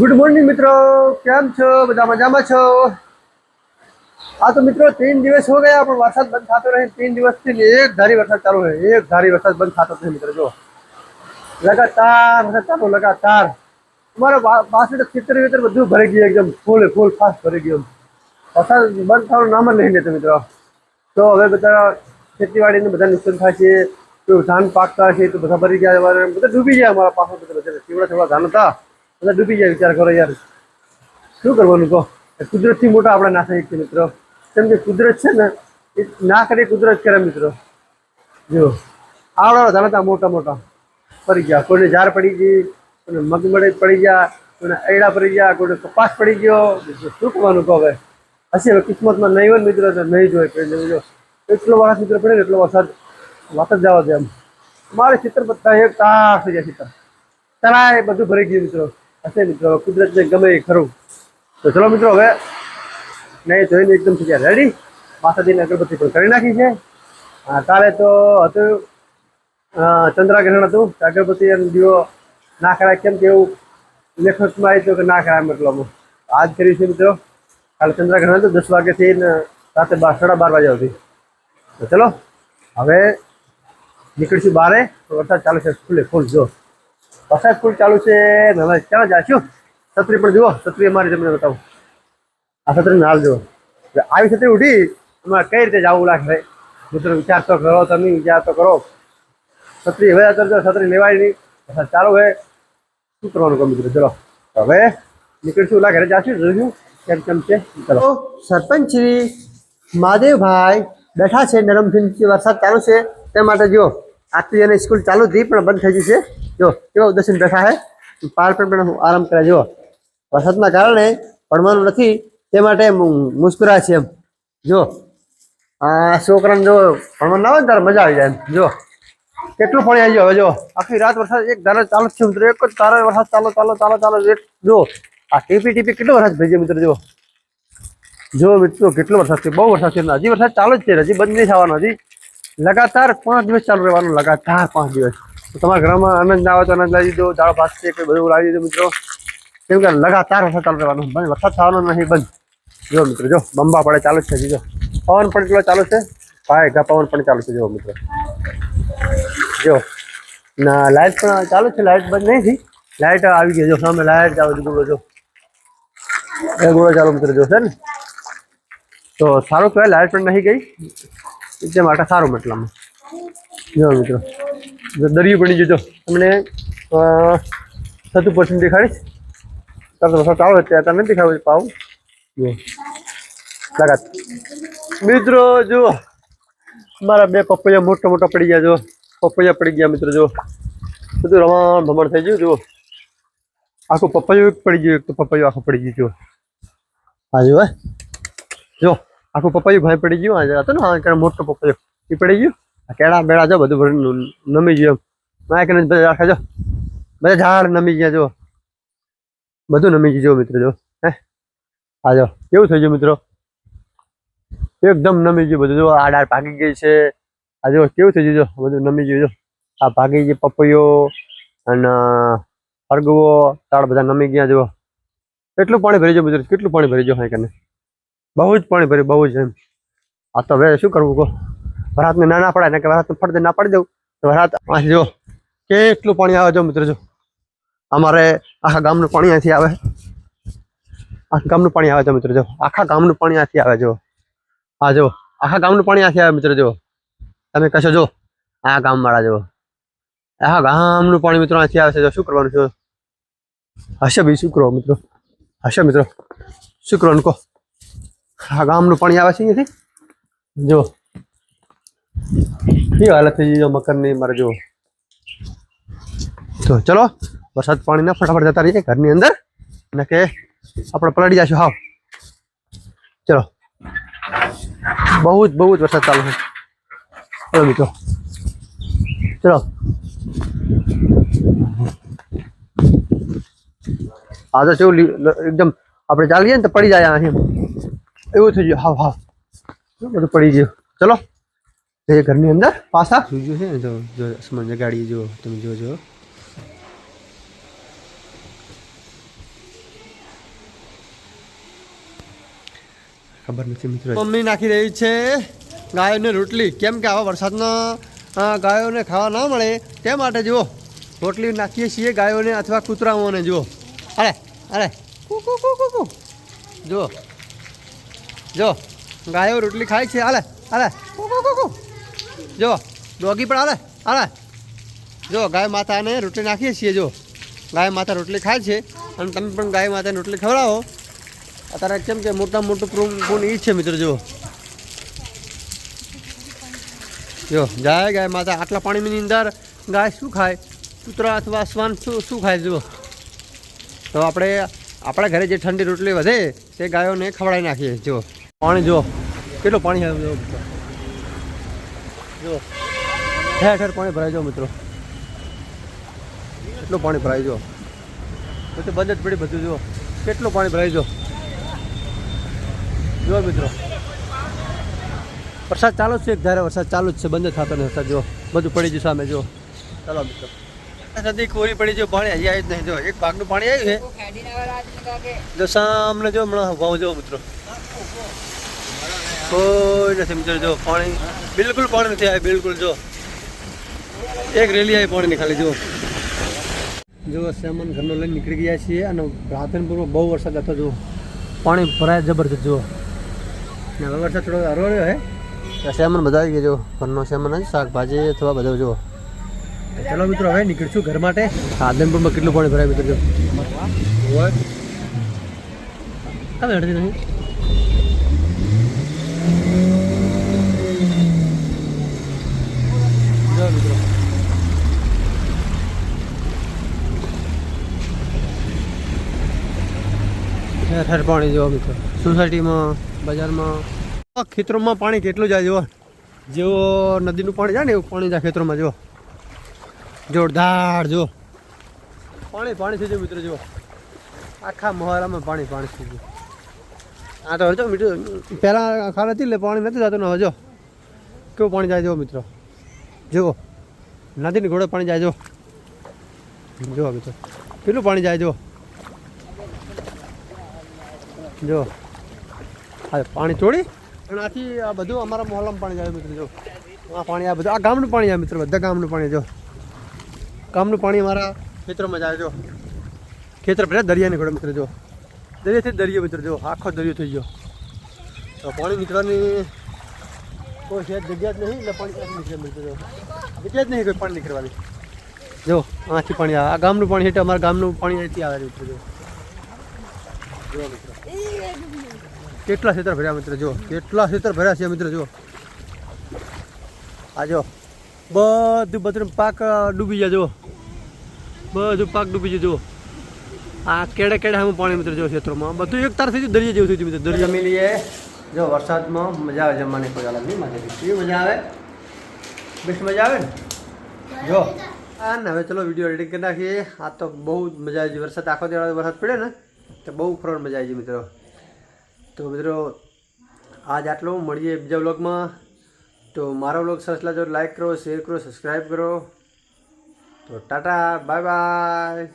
Good morning मित्रों, केम छो? बधा मजामां छो? आ तो मित्रों 3 दिवस हो गया पण वरसाद बंद थतो रहे। 3 दिवस थी एक धारी वरसाद चालू है, एक धारी वरसाद बंद थतो नहीं मित्रों। जो लगातार वरसाद चालू लगातार हमारा पास तो खेतर वेतर बधु भरी गયું, एकदम फूल फूल फास्ट भरी गયું। वरसाद बंद थવાનું નામ જ નહીં લેતો મિત્રો। તો હવે બધા ખેતીવાડીને બધા નુકસાન થાય છે, તો ધાન પાકતા છે તો બધા ભરી ગયા, બધા ડૂબી ગયા। અમારા પાસે બધા થોડા થોડા ધાન હતા, બધા ડૂબી ગયા। વિચાર કરો યાર, શું કરવાનું કહો? કુદરતથી મોટા આપણે ના થઈ શકીએ મિત્રો, કેમ કે કુદરત છે ને એ ના કરે, કુદરત કરે મિત્રો। જો આવડા ધાન હતા મોટા મોટા, પડી ગયા। કોઈને ઝાર પડી ગઈ, કોઈને મગમડે પડી ગયા, કોઈને એડા પડી ગયા, કોઈને કપાસ પડી ગયો। શું કરવાનું કહો? હવે હશે હવે કિસ્મતમાં નહીં હોય મિત્રો તો નહીં જોઈ કરી જો એટલો વરસાદ મિત્રો પડે ને એટલો વરસાદ વાત જ જવા દે। એમ અમારે ખેતર બધા એક તાર થઈ જાય, ખેતર તરાય બધું ભરી ગયું મિત્રો। હશે મિત્રો કુદરતને ગમે એ ખરું। તો ચલો મિત્રો હવે નહીં જોઈને એકદમ થઈ ગયા રેડી। માતાજીની અગરબત્તી પણ કરી નાખી છે। કાલે તો હતું ચંદ્રગ્રહણ હતું, અગરબત્તી અને દીવો ના કરાય, કેમ કે એવું લેખકમાં આવ્યું કે ના કરાય મતલબ આજ કરી છે મિત્રો। કાલે ચંદ્રગ્રહણ હતું 10 વાગ્યાથી રાતે 12:30 વાગ્યા સુધી। તો ચલો હવે નીકળીશું બહારે। વરસાદ ચાલુ છે ફૂલે ફૂલ, જો વરસાદ ફૂલ ચાલુ છે ને હવે ક્યાં જઈશું? છત્રી પણ જુઓ, છત્રી અમારી તમને બતાવું। આ છત્રીનો હાલ જુઓ, આવી છત્રી ઉઠી અમારે કઈ રીતે જવું લાગે મિત્રો? વિચાર તો કરો, તમે વિચાર તો કરો। છત્રી હવે અત્યારે છત્રી લેવાય નહીં, વરસાદ ચાલુ હોય, શું કરવાનું કહો મિત્રો? ચલો હવે નીકળીશું, ઓલા ઘરે જઈશું, જોઈશું કેમ કેમ છે। ચલો સરપંચ શ્રી મહાદેવભાઈ બેઠા છે, નરમથી વરસાદ ચાલુ છે તે માટે જો આજથી એને સ્કૂલ ચાલુ થઈ પણ બંધ થઈ ગઈ છે। જો કેવા ઉદાસીન બેઠા છે, પાર પણ આરામ કરે। જો વરસાદના કારણે ભણવાનું નથી તે માટે મુસ્કુરાય છે એમ। જો આ છોકરાને જો ભણવાનું ના હોય ને ત્યારે મજા આવી જાય એમ। જો કેટલું પાણી આવી ગયું હવે, જો આખી રાત વરસાદ એક ધારે ચાલુ છે મિત્રો, એક જ ધારે વરસાદ ચાલો ચાલો ચાલો ચાલો। જો આ ટીપી ટીપી કેટલો વરસાદ ભેજે મિત્રો। જો મિત્રો કેટલો વરસાદ છે, બહુ વરસાદ છે, હજી વરસાદ ચાલુ જ છે, હજી બંધ નહીં થવાનો। હજી લગાતાર 5 દિવસ ચાલુ રહેવાનું, લગાતાર 5 દિવસ। તો તમારા ઘરમાં આનંદ ના આવે તો આનંદ લાવી દીધો, દાળ ભાત છે કે બધું લાવી દીધું મિત્રો, કેમ કે લગાતાર વરસાદ ચાલુ રહેવાનું, બંધ વરસાદ થવાનો નહીં બંધ। જો મિત્રો જો બંબા પડે ચાલુ જ છે, જો પવન પણ એટલો ચાલુ છે, ભાઈ ગા પવન પણ ચાલુ છે। જો મિત્રો જો ના લાઇટ પણ ચાલુ છે, લાઇટ બંધ નહીં થઈ, લાઇટ આવી ગઈ। જો સામે લાઇટ આવે ગોળો, જો એ ગોળો ચાલુ મિત્રો જો છે ને, તો સારું કહેવાય, લાઇટ પણ નહીં ગઈ એટલા માટે સારું મતલબમાં। જો મિત્રો જો દરિયું પડી ગયું, જો તમને 70% દેખાડીશ, ત્યારે વરસાદ ચાલુ હોય ત્યારે નથી દેખાવું પાવું। જો લગાત મિત્રો જો મારા 2 પપૈયા મોટા મોટા પડી ગયા। જો પપૈયા પડી ગયા મિત્રો, જો બધું રમણ ભમણ થઈ ગયું। જો આખું પપૈયું પડી ગયું, એક તો પપૈયું આખું પડી ગયું। જો હા જો જો આખું પપૈયું ભાઈ પડી ગયું, આ હતું ને આ મોટું પપૈયું એ પડી ગયું। આ કેળા બેડા જો બધું નમી ગયું એમ, ના કે બધા રાખે, જો બધા ઝાડ નમી ગયા। જો બધું નમી ગયું। જો મિત્રો જો હે આ જો કેવું થઈ ગયું મિત્રો, એકદમ નમી ગયું બધું। જો આ ડાળ ભાગી ગઈ છે, આ જો કેવું થઈ ગયું, જો બધું નમી ગયું। જો આ ભાગી ગઈ પપૈયો અને અરગવો તાળ બધા નમી ગયા। જો કેટલું પાણી ભરી ગયું મિત્રો, કેટલું પાણી ભરી ગયું, હા કે બહુ જ પાણી ભર્યું, બહુ જ એમ। આ તો હવે શું કરવું કહો? વરસાદને ના પડાય ને કે વરસાદ ફરતે ના પડી દઉં તો વરસાદ જો કેટલું પાણી આવે। જો મિત્રો જો અમારે આખા ગામનું પાણી અહીંથી આવે, આખા ગામનું પાણી આવે છે મિત્રો। જો આખા ગામનું પાણી અહીંથી આવે। જો હા જો આખા ગામનું પાણી અહીંથી આવે મિત્રો। જો તમે કહેશો જો આ ગામવાળા જો આખા ગામનું પાણી મિત્રો અહીંથી આવે છે। જો શું કરવાનું છે? હશે ભાઈ શું કરો મિત્રો, હશે મિત્રો શું કરવાનું કહો? આ ગામનું પાણી આવે છે અહીંથી। જો એ હાલત થઈ ગઈ મકરની મારે। જો તો ચલો વરસાદ પાણીના ફટાફટ જતા રહીએ ઘરની અંદર, ને કે આપણે પલળી જઈશું। હાવ ચલો બહુ જ વરસાદ ચાલુ છે। ચલો મિત્રો ચલો આ તો કેવું એકદમ આપણે ચાલીએ ને તો પડી જાય અહીં એવું થઈ ગયું। હાવ હાવ બધું પડી ગયું। ચલો એ ઘરની અંદર પાછા જોયું છે ને, તો જો અસમાન જગાડી, જો તમે જોજો ખબર નથી મિત્રો. મમ્મી નાખી રહી છે ગાયોને રોટલી, કેમ કે આવા વરસાદમાં ગાયોને ખાવા ના મળે તે માટે જુઓ રોટલી નાખીએ છીએ ગાયોને અથવા કૂતરાઓને. જુઓ અરે અરે કુ કુ કુ કુ કુ જુઓ જો ગાયો રોટલી ખાય છે. અરે અરે કુ કુ કુ કુ જો ડોગી પણ અરે અરે જો ગાય માતાને રોટલી નાખીએ છીએ. જો ગાય માતા રોટલી ખાય છે અને તમે પણ ગાય માતાને રોટલી ખવડાવો. અત્યારે કેમ કે મોટું પૂન એ છે મિત્રો. જો જાય ગાય માતા આટલા પાણીની અંદર ગાય શું ખાય, કૂતરા અથવા શ્વાન શું ખાય. જુઓ તો આપણે આપણા ઘરે જે ઠંડી રોટલી વધે તે ગાયોને ખવડાવી નાખીએ. જો પાણી જો કેટલું પાણી આવે જો ઠેર ઠેર પાણી ભરાય. જો મિત્રો કેટલું પાણી ભરાય. જો બધું બંધ જ પડી બધું. જો કેટલું પાણી ભરાય. જો મિત્રો વરસાદ ચાલુ જ છે, એક ધારે વરસાદ ચાલુ જ છે, બંધ થતો નથી વરસાદ. જો બધું પડી ગયું સામે. જો ચાલો મિત્રો નદી કોરી પડી. જો પાણી હજી આવ્યું જ નહીં. જો એક ભાગનું પાણી આવ્યું છે જો સામને. જો હમણાં ભાવ જો મિત્રો કોઈ નથી મિત્રો. જો પાણી બિલકુલ પાણી નથી આવ્યું બિલકુલ. જો એક રેલી આવી પાણીની ખાલી. જો સેમન ઘરનો લઈને નીકળી ગયા છીએ અને રાધનપુરમાં બહુ વરસાદ હતો. જો પાણી ભરાય જબરજસ્ત. જો ને હવે વરસાદ થોડો હરવડ્યો હે. સેમન બધા આવી ગયા. જો ઘરનો સેમન જ શાકભાજી અથવા બધું. જો ચલો મિત્રો હવે નીકળશું ઘર માટે. રાધનપુરમાં કેટલું પાણી ભરાય મિત્રો. જો હવે હડતી નહીં. જો મિત્રો ઠેર ઠેર પાણી. જો મિત્રો સોસાયટીમાં બજારમાં ખેતરોમાં પાણી કેટલું જાય. જો જેવો નદીનું પાણી જાય ને એવું પાણી જાય ખેતરોમાં. જો જોરદાર. જો પાણી પાણી થઈ ગયું મિત્રો. જો આખા મોહરામાં પાણી પાણી થઈ ગયું. આ તો જો મિત્રો પહેલાં ખાર હતી એટલે પાણી નથી જતું ને. હવે જો કેવું પાણી જાય. જો મિત્રો જુઓ નદીની ઘોડે પાણી જાય. જો મિત્રો કેટલું પાણી જાય. જો હા પાણી તોડી અને આથી આ બધું અમારા મોહલ્લામાં પાણી જાય મિત્રો. જો આ પાણી આ બધું આ ગામનું પાણી જાય મિત્રો. બધા ગામનું પાણી. જો ગામનું પાણી અમારા ખેતરોમાં જાય. જો ખેતર ભર્યા દરિયાની ઘોડે મિત્રો. જો દરિયાથી દરિયો મિત્રો. જો આખો દરિયો થઈ ગયો. તો પાણી નીકળવાની કોઈ છે જગ્યા જ નહીં એટલે પાણી ક્યાંથી નીકળે મિત્રો. જો જગ્યા જ નહીં કોઈ પાણી નીકળવાની. જો આથી પાણી આવે. આ ગામનું પાણી એટલે અમારા ગામનું પાણી અહીંથી આવે મિત્રો. જો મિત્રો કેટલા ખેતર ભર્યા મિત્રો. જો કેટલા ખેતર ભર્યા છે મિત્રો. જો આ જો બધું પાક ડૂબી જાય. જો બધું પાક ડૂબી જાય. જો આ કેડે કેડે હું પાણી મિત્રો. જો ખેતરોમાં બધું એક તાર થઈ ગયું. દરિયા જેવું થઈ ગયું મિત્રો. દરિયા મેલીએ જો વરસાદમાં મજા આવે જમવાની. કોઈ અલગ નહીં મજા. કેવી મજા આવે? બેસ્ટ મજા આવે ને. જો હા ને હવે ચલો વિડીયો એડિટિંગ કરી નાખીએ. આ તો બહુ જ મજા આવી. વરસાદ આખો દિવસ વરસાદ પડે ને તો બહુ ફરવાની મજા આવી મિત્રો. તો મિત્રો આજ આટલું. મળીએ બીજા વ્લોગમાં. તો મારો વ્લોગ સરસ લાગ્યો લાઈક કરો, શેર કરો, સબસ્ક્રાઈબ કરો. તો ટાટા બાય બાય.